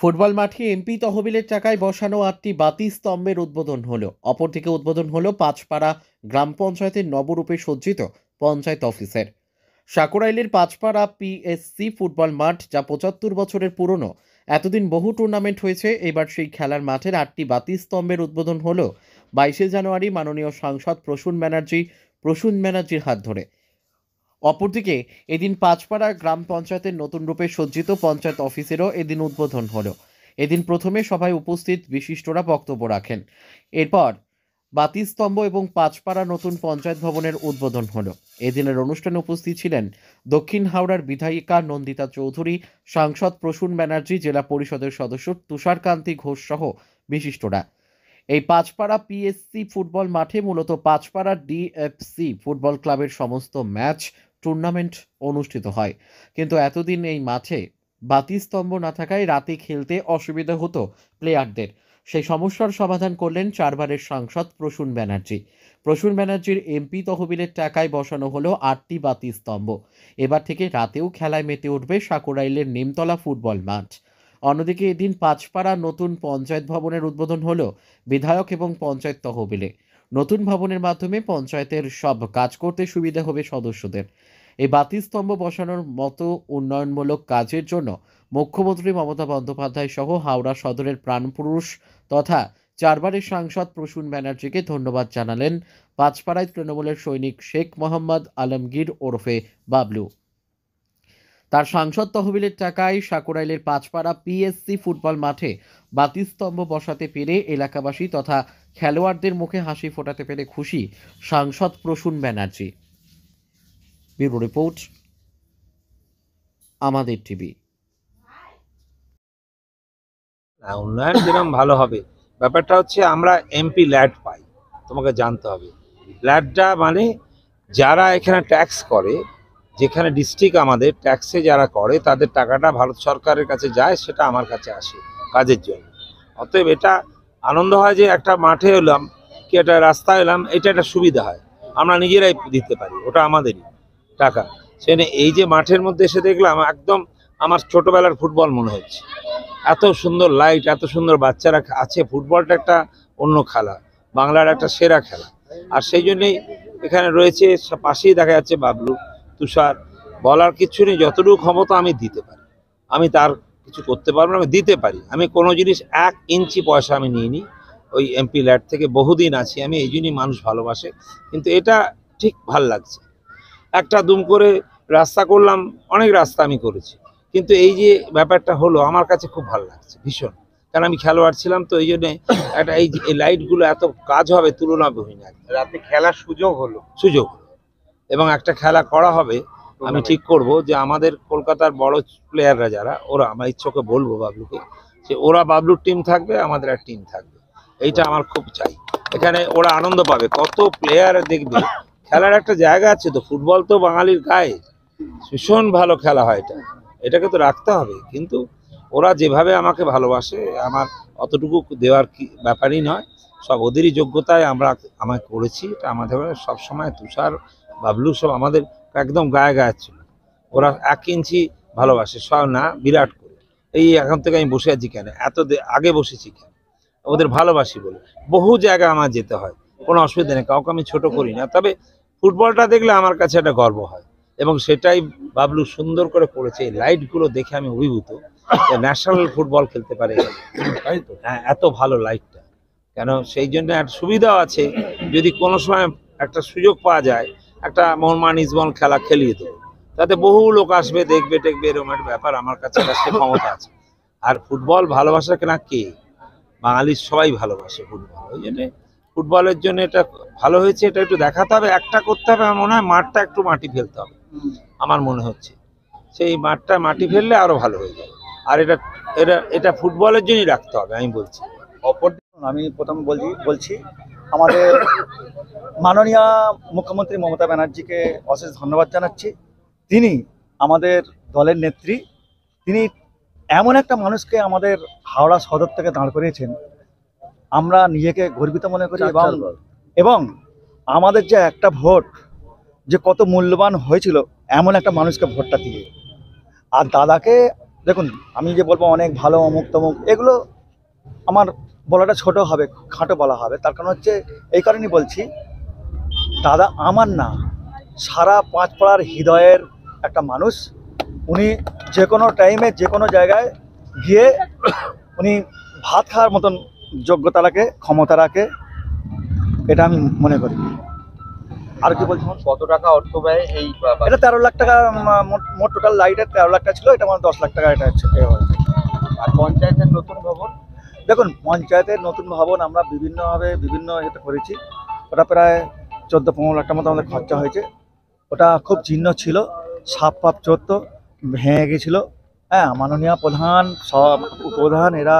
Football মাঠে MP তহবিলের টাকায় বসানো ৮টি বাতি স্তম্ভের উদ্বোধন হলো। অপরদিকে উদ্বোধন হলো পাঁচপাড়া গ্রাম পঞ্চায়েতের নবরূপে সজ্জিত পঞ্চায়েত অফিসের। সাকুরাইলের পাঁচপাড়া পিএসসি ফুটবল মাঠ, যা ৭৫ বছরের পুরনো। এতদিন বহু টুর্নামেন্ট হয়েছে, এবার সেই খেলার মাঠের ৮টি বাতি স্তম্ভের উদ্বোধন হলো ২২শে জানুয়ারি মাননীয় সাংসদ প্রসূন ব্যানার্জির হাত ধরে। অপরদিকে এদিন পাঁচপাড়া গ্রাম পঞ্চায়েতের নতুন রূপে সজ্জিত পঞ্চায়েত অফিসেরও এদিন উদ্বোধন হলো। এদিন প্রথমে সভায় উপস্থিত বিশিষ্টরা বক্তব্য রাখেন। এরপর বাতিস্তম্ভ এবং পাঁচপাড়া নতুন পঞ্চায়েত ভবনের উদ্বোধন হলো। এদিনের অনুষ্ঠানে উপস্থিত ছিলেন দক্ষিণ হাওড়ার বিধায়িকা নন্দিতা চৌধুরী, সাংসদ প্রসূন ব্যানার্জি, জেলা পরিষদের সদস্য তুষারকান্তি ঘোষ সহ বিশিষ্টরা। এই পাঁচপাড়া পিএসসি ফুটবল মাঠে মূলত পাঁচপাড়া ডিএফসি ফুটবল ক্লাবের সমস্ত ম্যাচ, টুর্নামেন্ট অনুষ্ঠিত হয়। কিন্তু এতদিন এই মাঠে বাতিস্তম্ভ না থাকায় রাতে খেলতে অসুবিধা হতো প্লেয়ারদের। সেই সমস্যার সমাধান করলেন চারবারের সাংসদ প্রসূন ব্যানার্জির এমপি তহবিলের টাকায় বসানো হলো ৮টি বাতিস্তম্ভ। এবার থেকে রাতেও খেলায় মেতে উঠবে সাকুরাইলের নিমতলা ফুটবল মাঠ। অন্যদিকে এদিন পাঁচপাড়া নতুন পঞ্চায়েত ভবনের উদ্বোধন হলো বিধায়ক এবং পঞ্চায়েত তহবিলে। নতুন ভবনের মাধ্যমে পঞ্চায়েতের সব কাজ করতে সুবিধা হবে সদস্যদের। এই বাতিস্তম্ভ বসানোর মতো উন্নয়নমূলক কাজের জন্য মুখ্যমন্ত্রী মমতা বন্দ্যোপাধ্যায় সহ হাওড়া সদরের প্রাণপুরুষ তথা চারবারের সাংসদ প্রসূন ব্যানার্জিকে ধন্যবাদ জানালেন পাঁচপাড়ায় তৃণমূলের সৈনিক শেখ মোহাম্মদ আলমগীর ওরফে বাবলু। তার সাংসদ তহবিলের টাকায় সাকুরাইলের পাঁচপাড়া পিএসসি ফুটবল মাঠে বাতিস্তম্ভ বসাতে পেরে এলাকাবাসী তথা খেলোয়াড়দের মুখে হাসি ফোটাতে পেরে খুশি সাংসদ প্রসূন ব্যানার্জি। ব্যুরো রিপোর্ট, আমাদের টিভি। উন্নয়ন যেরকম ভালো হবে, ব্যাপারটা হচ্ছে আমরা এমপি ল্যাড পাই। তোমাকে জানতে হবে ল্যাডটা মানে যারা এখানে ট্যাক্স করে, যেখানে ডিস্ট্রিক্ট আমাদের ট্যাক্সে যারা করে তাদের টাকাটা ভারত সরকারের কাছে যায়, সেটা আমার কাছে আসে কাজের জন্য। অতএব এটা আনন্দ হয় যে একটা মাঠে এলাম কি একটা রাস্তায় এলাম, এটা একটা সুবিধা হয়, আমরা নিজেরাই দিতে পারি, ওটা আমাদেরই টাকা। সেখানে এই যে মাঠের মধ্যে এসে দেখলাম, একদম আমার ছোটবেলার ফুটবল মনে হচ্ছে। এত সুন্দর লাইট, এত সুন্দর বাচ্চারা আছে। ফুটবলটা একটা অন্য খেলা, বাংলার একটা সেরা খেলা। আর সেই জন্যই এখানে রয়েছে, পাশেই দেখা যাচ্ছে বাবলু, তুষার। বলার কিছু নেই, যতটুকু ক্ষমতা আমি দিতে পারি। আমি তার কিছু করতে পারবো না, আমি দিতে পারি। আমি কোনো জিনিস 1 ইঞ্চি পয়সা আমি নিইনি ওই এমপি ল্যাড থেকে, বহুদিন আছি আমি, এই জন্যই মানুষ ভালোবাসে। কিন্তু এটা ঠিক ভাল লাগছে। একটা দুম করে রাস্তা করলাম, অনেক রাস্তা আমি করেছি, কিন্তু এই যে ব্যাপারটা হলো আমার কাছে খুব ভালো লাগছে ভীষণ। কারণ আমি খেলোয়াড় ছিলাম, তো এই জন্যে একটা এই লাইটগুলো এত কাজ হবে তুলনাবিহীন। রাতে খেলার সুযোগ হলো। এবং একটা খেলা করা হবে, আমি ঠিক করব যে আমাদের কলকাতার বড় প্লেয়াররা যারা, ওরা, আমার ইচ্ছকে বলবো বাবলুকে যে ওরা বাবলুর টিম থাকবে, আমাদের এক টিম থাকবে। এইটা আমার খুব চাই। এখানে ওরা আনন্দ পাবে, কত প্লেয়ার দেখবে। খেলার একটা জায়গা আছে তো, ফুটবল তো বাঙালির গায়ে, ভীষণ ভালো খেলা হয় এটা, এটাকে তো রাখতে হবে। কিন্তু ওরা যেভাবে আমাকে ভালোবাসে, আমার অতটুকু দেওয়ার কি ব্যাপারই নয়, সব ওদেরই যোগ্যতায় আমায় করেছি। এটা আমাদের সবসময় তুষার, বাবলু সব আমাদের একদম গায়ে গায়ে ছিল। ওরা 1 ইঞ্চি ভালোবাসে, সব না বিরাট করে। এই এখন থেকে আমি বসে আছি কেন, আগে বসেছি কেন, ওদের ভালোবাসি বলে। বহু জায়গায় আমার যেতে হয়, কোনো অসুবিধা নেই, কাউকে আমি ছোট করি না। তবে ফুটবলটা দেখলে আমার কাছে একটা গর্ব হয়, এবং সেটাই বাবলু সুন্দর করে করেছে। এই লাইটগুলো দেখে আমি অভিভূত, ন্যাশনাল ফুটবল খেলতে পারে, তাই তো? হ্যাঁ, এত ভালো লাইটটা কেন, সেই জন্য একটা সুবিধাও আছে। যদি কোনো সময় একটা সুযোগ পাওয়া যায়, একটা মোহনবাগান ইস্টবেঙ্গল খেলা খেলিয়ে দেবো, তাতে বহু লোক আসবে, দেখবে টেকবে, এরকম একটা ব্যাপার আমার কাছে সে ক্ষমতা আছে। আর ফুটবল ভালোবাসা কেনা কে, বাঙালির সবাই ভালোবাসে ফুটবল। ওই জন্যে ফুটবলের জন্য এটা ভালো হয়েছে। এটা একটু দেখাতে হবে, একটা করতে হবে। আমার মনে হয় মাঠটা একটু মাটি ফেলতে হবে, আমার মনে হচ্ছে সেই মাঠটা মাটি ফেললে আরো ভালো হয়ে যাবে। আর এটা এটা এটা ফুটবলের জন্যই রাখতে হবে, আমি বলছি। আমি প্রথম বলছি আমাদের মাননীয় মুখ্যমন্ত্রী মমতা ব্যানার্জিকে অশেষ ধন্যবাদ জানাচ্ছি। তিনি আমাদের দলের নেত্রী, তিনি এমন একটা মানুষকে আমাদের হাওড়া সদর থেকে দাঁড় করিয়েছেন, আমরা নিজেকে গর্বিত মনে করি। এবং আমাদের যে একটা ভোট যে কত মূল্যবান হয়েছিল এমন একটা মানুষকে ভোটটা দিয়ে। আর দাদাকে দেখুন, আমি যে বলবো অনেক ভালো অমুক তমুক, এগুলো আমার বলাটা ছোট হবে, খাটো বলা হবে। তার কারণ হচ্ছে এই কারণেই বলছি, দাদা আমার না, সারা পাঁচপাড়ার হৃদয়ের একটা মানুষ। উনি যে কোনো টাইমে যে কোনো জায়গায় গিয়ে উনি ভাত খাওয়ার মতন যোগ্যতা রাখে, ক্ষমতা রাখে, এটা আমি মনে করি। আর কি বলছি, কত টাকা অর্থ ব্যয় এই এটা 13 লাখ টাকা, মোট টোটাল লাইটের 13 লাখ টাকা ছিল, এটা আমার 10 লাখ টাকা এটা হচ্ছে। আর পঞ্চায়েতের নতুন ভবন? দেখুন, পঞ্চায়েতের নতুন ভবন আমরা বিভিন্নভাবে বিভিন্ন ইয়েতে করেছি। ওটা প্রায় 14-15 লাখ টাকার মতো আমাদের খরচা হয়েছে। ওটা খুব জীর্ণ ছিল, সাপ ফাপ চড়ত, ভেঙে গেছিলো। হ্যাঁ, মাননীয় প্রধান, সব উপপ্রধান এরা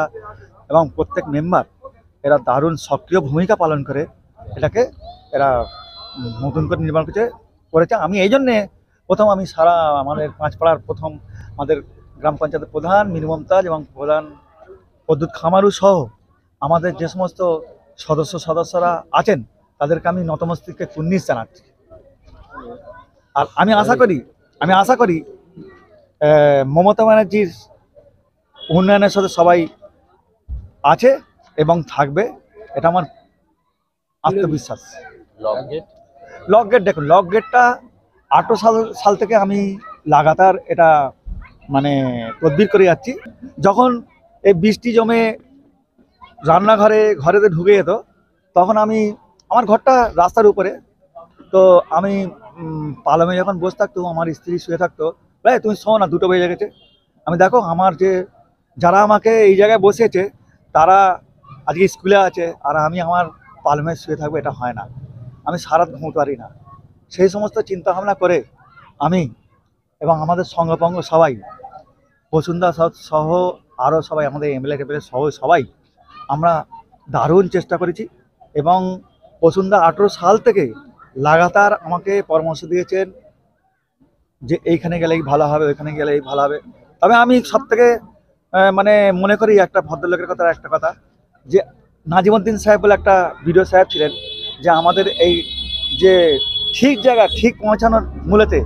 এবং প্রত্যেক মেম্বার এরা দারুণ সক্রিয় ভূমিকা পালন করে এটাকে এরা নতুন করে নির্মাণ করেছে। আমি এই জন্যে প্রথম, আমি সারা আমাদের পাঁচপাড়ার প্রথম আমাদের গ্রাম পঞ্চায়েতের প্রধান মীর মমতাজ এবং প্রধান প্রদ্যুৎ খামারু সহ আমাদের যে সমস্ত সদস্যরা আছেন তাদেরকে আমি নতমস্তকে কুর্নিশ জানাচ্ছি। আর আমি আশা করি মমতা ব্যানার্জির উন্নয়নের সাথে সবাই আছে এবং থাকবে, এটা আমার আত্মবিশ্বাস। লক গেট দেখুন, লক গেটটা 18 সাল থেকে আমি লাগাতার এটা মানে তদবির করে যাচ্ছি। যখন এই বৃষ্টি জমে ঘরেতে ঢুকে যেত, তখন আমার ঘরটা রাস্তার উপরে, তো আমি পালমে যখন বসে থাকতো, আমার স্ত্রী শুয়ে থাকতো, ভাই তুমি শো না, 2টো বেজে গেছে। আমি দেখো, আমার যারা আমাকে এই জায়গায় বসেছে তারা আজকে স্কুলে আছে, আর আমি আমার পালমে শুয়ে থাকবো, এটা হয় না। আমি সারা ঘুমোতে পারি না। সেই সমস্ত চিন্তা ভাবনা করে আমি এবং আমাদের সঙ্গপঙ্গ সবাই, বসুন্ধরা সহ আরও সবাই, আমাদের এমএলএ সহ সবাই আমরা দারুণ চেষ্টা করেছি। এবং বসুন্ধরা 18 সাল থেকে লাগাতার আমাকে পরামর্শ দিয়েছেন যে এইখানে গেলেই ভালো হবে, ওইখানে গেলেই ভালো হবে। তবে আমি সবথেকে মানে মনে করি একটা ভদ্রলোকের একটা কথা, যে নাজিমুদ্দিন সাহেব বলে একটা বিডিও সাহেব ছিলেন, যে আমাদের এই যে ঠিক জায়গা ঠিক পৌঁছানোর মূলেতে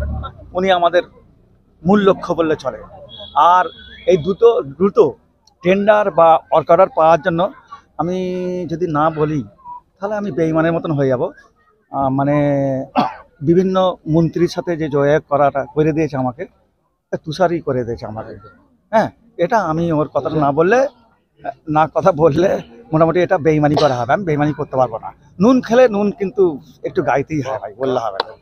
উনি আমাদের মূল লক্ষ্য বললে চলে। আর এই দ্রুত টেন্ডার বা অর্ডার পাওয়ার জন্য আমি যদি না বলি তাহলে আমি বেঈমানের মতন হয়ে যাব। মানে বিভিন্ন মন্ত্রীর সাথে যে যোগাযোগ করাটা করে দিয়েছে আমাকে, তুষারই করে দিয়েছে আমাকে। হ্যাঁ, এটা আমি ওর কথাটা কথা বললে মোটামুটি এটা বেঈমানি করা হবে। আমি বেঈমানি করতে পারবো না। নুন খেলে নুন কিন্তু একটু গাইতেই হয় ভাই, বললে হবে না।